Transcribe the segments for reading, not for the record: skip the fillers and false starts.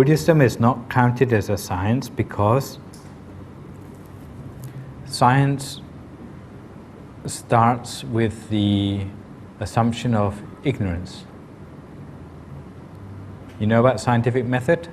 Buddhism is not counted as a science because science starts with the assumption of ignorance. You know about scientific method?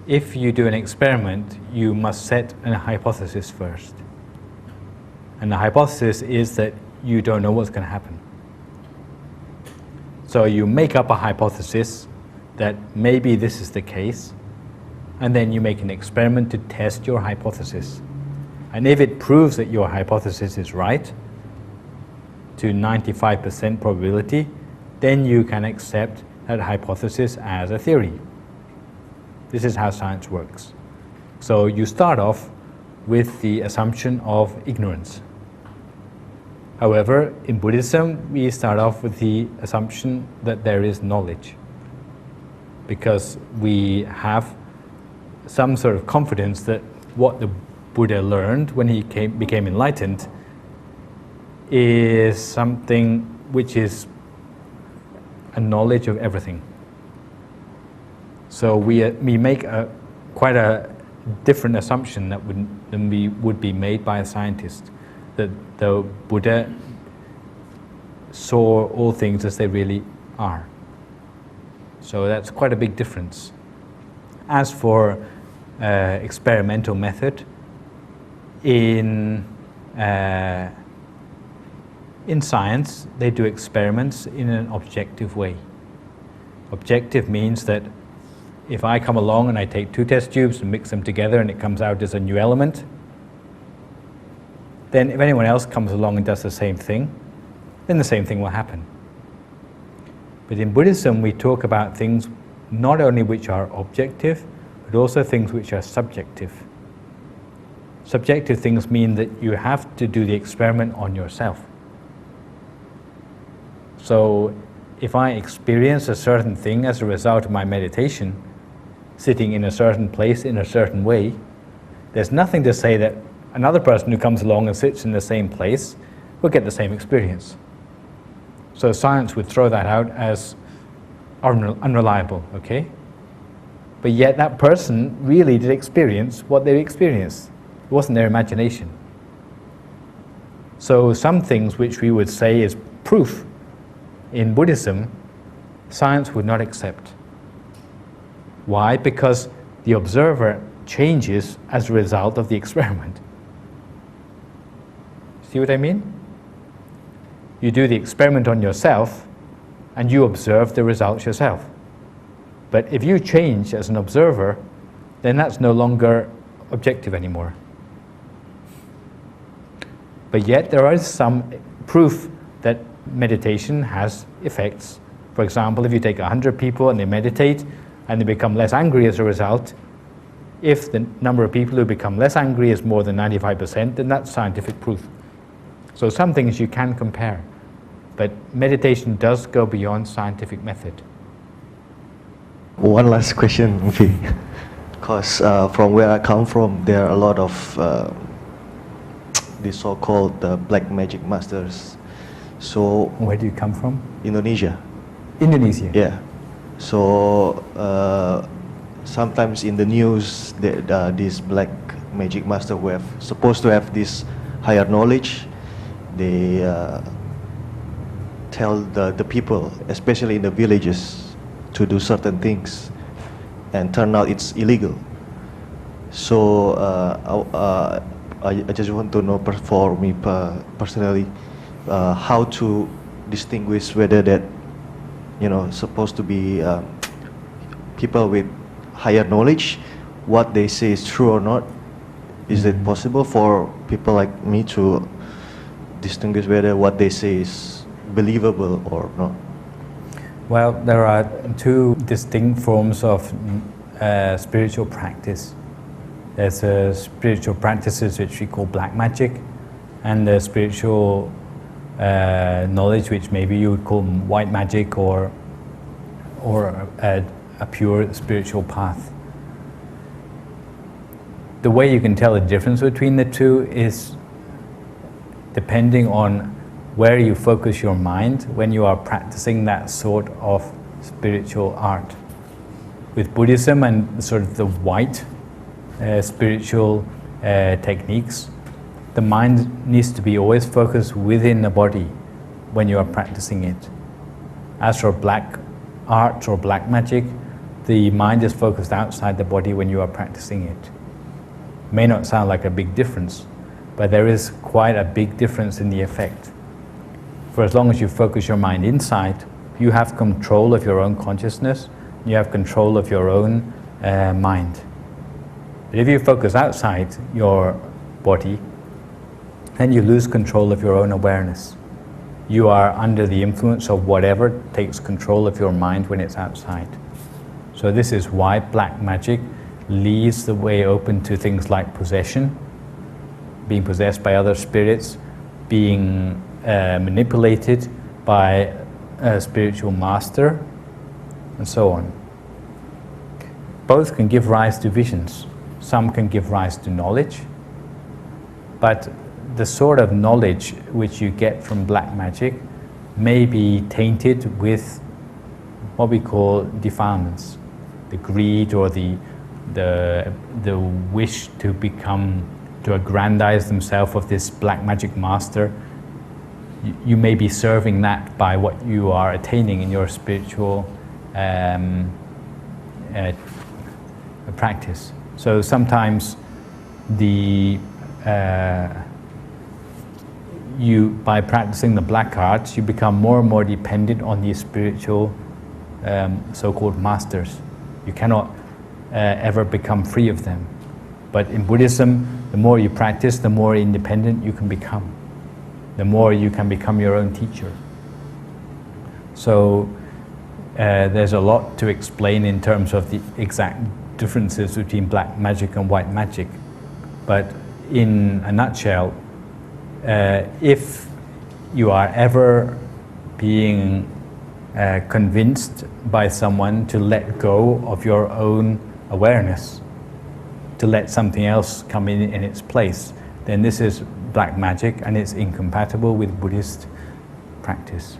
If you do an experiment, you must set a hypothesis first. And the hypothesis is that you don't know what's going to happen. So you make up a hypothesis that maybe this is the case, and then you make an experiment to test your hypothesis. And if it proves that your hypothesis is right, to 95% probability, then you can accept that hypothesis as a theory. This is how science works. So you start off with the assumption of ignorance. However, in Buddhism, we start off with the assumption that there is knowledge, because we have some sort of confidence that what the Buddha learned when he became enlightened is something which is a knowledge of everything. So we make quite a different assumption than would be made by a scientist, that the Buddha saw all things as they really are. So that's quite a big difference. As for experimental method, in science, they do experiments in an objective way. Objective means that if I come along and I take two test tubes and mix them together and it comes out as a new element, then if anyone else comes along and does the same thing, then the same thing will happen. But in Buddhism, we talk about things not only which are objective, but also things which are subjective. Subjective things mean that you have to do the experiment on yourself. So if I experience a certain thing as a result of my meditation, sitting in a certain place in a certain way, there's nothing to say that another person who comes along and sits in the same place will get the same experience. So science would throw that out as unreliable, okay? But yet that person really did experience what they experienced. It wasn't their imagination. So some things which we would say is proof in Buddhism, science would not accept. Why? Because the observer changes as a result of the experiment. See what I mean? You do the experiment on yourself and you observe the results yourself. But if you change as an observer, then that's no longer objective anymore. But yet there is some proof that meditation has effects. For example, if you take 100 people and they meditate and they become less angry as a result, if the number of people who become less angry is more than 95%, then that's scientific proof. So some things you can compare, but meditation does go beyond scientific method. One last question, because from where I come from, there are a lot of the so-called black magic masters. So where do you come from? Indonesia. Indonesia? Yeah. So sometimes in the news, these black magic master who have supposed to have this higher knowledge, they tell the people, especially in the villages, to do certain things, and turn out it's illegal. So I just want to know for me personally, how to distinguish whether that, supposed to be people with higher knowledge, what they say is true or not. Is it possible for people like me to distinguish whether what they say is believable or not? Well, there are two distinct forms of spiritual practice. There's spiritual practices which we call black magic, and the spiritual knowledge which maybe you would call white magic or a pure spiritual path. The way you can tell the difference between the two is depending on where you focus your mind when you are practicing that sort of spiritual art. With Buddhism and sort of the white spiritual techniques, the mind needs to be always focused within the body when you are practicing it. As for black art or black magic, the mind is focused outside the body when you are practicing it. May not sound like a big difference, but there is quite a big difference in the effect. For as long as you focus your mind inside, you have control of your own consciousness, you have control of your own mind. But if you focus outside your body, then you lose control of your own awareness. You are under the influence of whatever takes control of your mind when it's outside. So this is why black magic leaves the way open to things like possession, being possessed by other spirits, being manipulated by a spiritual master, and so on. Both can give rise to visions. Some can give rise to knowledge, but the sort of knowledge which you get from black magic may be tainted with what we call defilements, the greed or the wish to aggrandize themselves of this black magic master. You may be serving that by what you are attaining in your spiritual practice. So sometimes by practicing the black arts, you become more and more dependent on these spiritual so-called masters. You cannot ever become free of them. But in Buddhism, the more you practice, the more independent you can become. The more you can become your own teacher. So there's a lot to explain in terms of the exact differences between black magic and white magic. But in a nutshell, if you are ever being convinced by someone to let go of your own awareness, to let something else come in its place, then this is black magic and it's incompatible with Buddhist practice.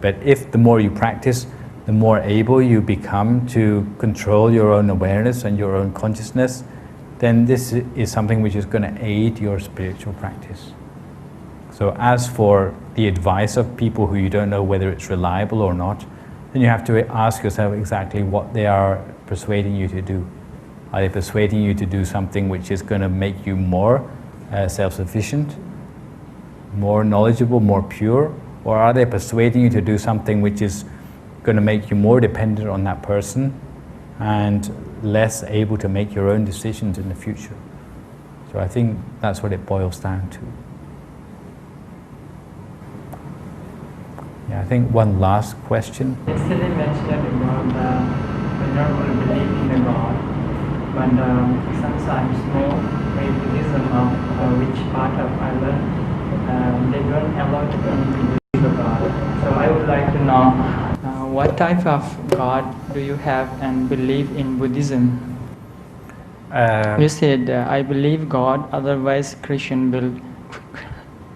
But if the more you practice, the more able you become to control your own awareness and your own consciousness, then this is something which is going to aid your spiritual practice. So as for the advice of people who you don't know whether it's reliable or not, then you have to ask yourself exactly what they are persuading you to do. Are they persuading you to do something which is going to make you more self-sufficient, more knowledgeable, more pure? Or are they persuading you to do something which is going to make you more dependent on that person and less able to make your own decisions in the future? So I think that's what it boils down to. Yeah, I think one last question. Yesterday mentioned about the normal belief in the God, but sometimes more in Buddhism of which part of Ireland they don't allow to believe in God. So I would like to know what type of God do you have and believe in Buddhism? You said I believe God, otherwise Christian will.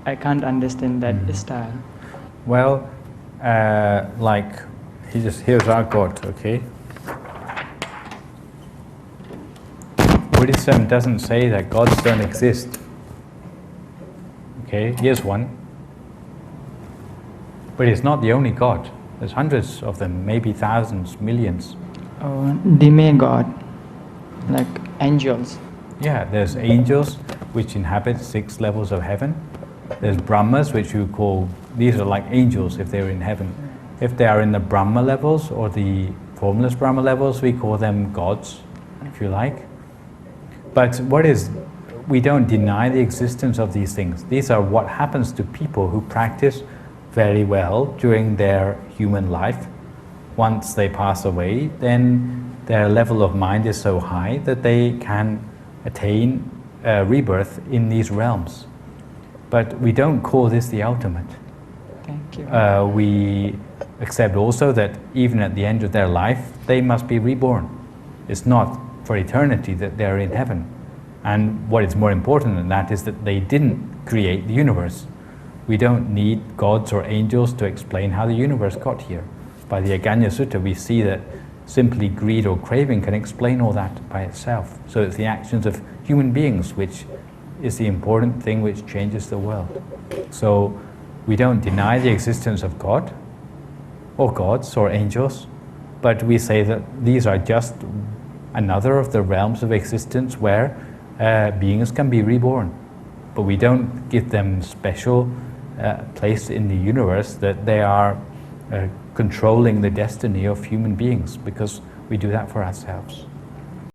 I can't understand that style. Well, like here's our God, okay? Buddhism doesn't say that gods don't exist. Okay, here's one. But it's not the only God. There's hundreds of them, maybe thousands, millions. Demigod, like angels. Yeah, there's angels which inhabit 6 levels of heaven. There's Brahmas, which you call, these are like angels if they're in heaven. If they are in the Brahma levels or the formless Brahma levels, we call them gods, if you like. But we don't deny the existence of these things. These are what happens to people who practice very well during their human life. Once they pass away, then their level of mind is so high that they can attain rebirth in these realms. But we don't call this the ultimate. Thank you. We accept also that even at the end of their life, they must be reborn. It's not for eternity that they're in heaven. And what is more important than that is that they didn't create the universe. We don't need gods or angels to explain how the universe got here. By the Aganya Sutta, we see that simply greed or craving can explain all that by itself. So it's the actions of human beings which is the important thing which changes the world. So we don't deny the existence of God, or gods, or angels, but we say that these are just another of the realms of existence where beings can be reborn. But we don't give them special place in the universe that they are controlling the destiny of human beings, because we do that for ourselves.